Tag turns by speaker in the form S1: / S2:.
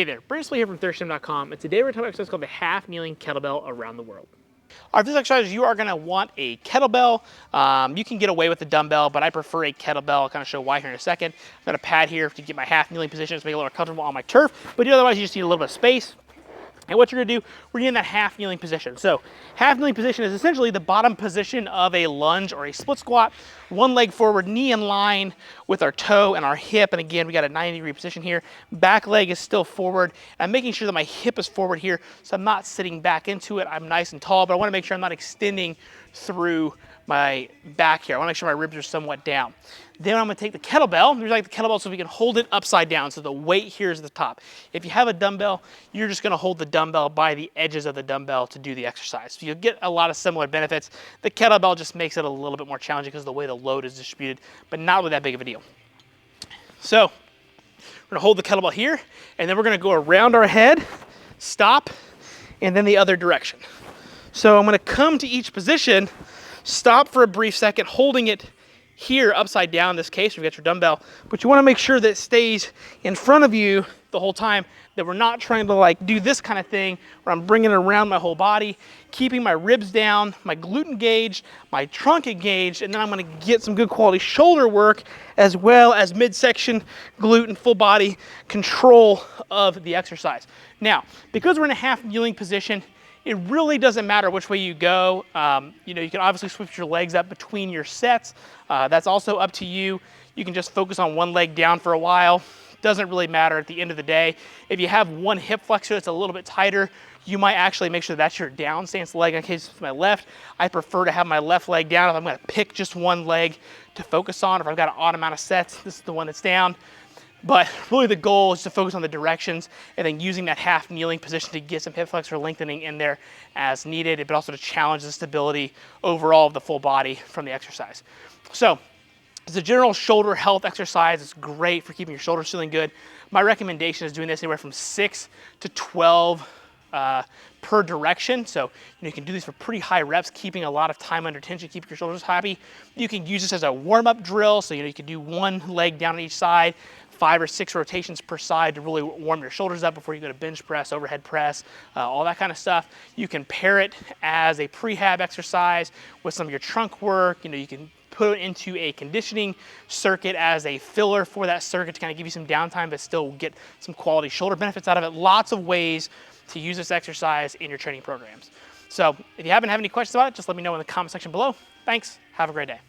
S1: Hey there, Brandon here from ThirstGym.com, and today we're talking about an exercise called the half kneeling kettlebell around the world. All right, for this exercise, you are going to want a kettlebell. You can get away with the dumbbell, but I prefer a kettlebell. I'll kind of show why here in a second. I've got a pad here to get my half kneeling position to make it a little more comfortable on my turf, but otherwise you just need a little bit of space. And what you're going to do, we're getting that half kneeling position. So half kneeling position is essentially the bottom position of a lunge or a split squat. One leg forward, knee in line with our toe and our hip. And again, we got a 90-degree position here. Back leg is still forward. I'm making sure that my hip is forward here, so I'm not sitting back into it. I'm nice and tall, but I want to make sure I'm not extending through my back here. I want to make sure my ribs are somewhat down. Then I'm going to take the kettlebell. There's like the kettlebell so we can hold it upside down. So the weight here is at the top. If you have a dumbbell, you're just going to hold the dumbbell by the edges of the dumbbell to do the exercise. So you'll get a lot of similar benefits. The kettlebell just makes it a little bit more challenging because of the way the load is distributed, but not really that big of a deal. So we're going to hold the kettlebell here, and then we're going to go around our head, stop, and then the other direction. So I'm going to come to each position, stop for a brief second, holding it here upside down in this case, we've got your dumbbell, but you want to make sure that it stays in front of you the whole time, that we're not trying to like do this kind of thing where I'm bringing it around my whole body, keeping my ribs down, my glute engaged, my trunk engaged, and then I'm going to get some good quality shoulder work as well as midsection, glute, and full body control of the exercise. Now, because we're in a half kneeling position, it really doesn't matter which way you go. You can obviously switch your legs up between your sets. That's also up to you. You can just focus on one leg down for a while. Doesn't really matter at the end of the day. If you have one hip flexor that's a little bit tighter, you might actually make sure that's your down stance leg. In case it's my left, I prefer to have my left leg down. If I'm going to pick just one leg to focus on, if I've got an odd amount of sets, this is the one that's down. But really the goal is to focus on the directions and then using that half kneeling position to get some hip flexor lengthening in there as needed, but also to challenge the stability overall of the full body from the exercise. So it's a general shoulder health exercise. It's great for keeping your shoulders feeling good. My recommendation is doing this anywhere from 6 to 12 per direction. So you can do these for pretty high reps, keeping a lot of time under tension, keeping your shoulders happy. You can use this as a warm-up drill. So you can do one leg down on each side, 5 or 6 rotations per side to really warm your shoulders up before you go to bench press, overhead press, all that kind of stuff. You can pair it as a prehab exercise with some of your trunk work. You can put it into a conditioning circuit as a filler for that circuit to kind of give you some downtime but still get some quality shoulder benefits out of it. Lots of ways to use this exercise in your training programs. So if you haven't had any questions about it, just let me know in the comment section below. Thanks. Have a great day.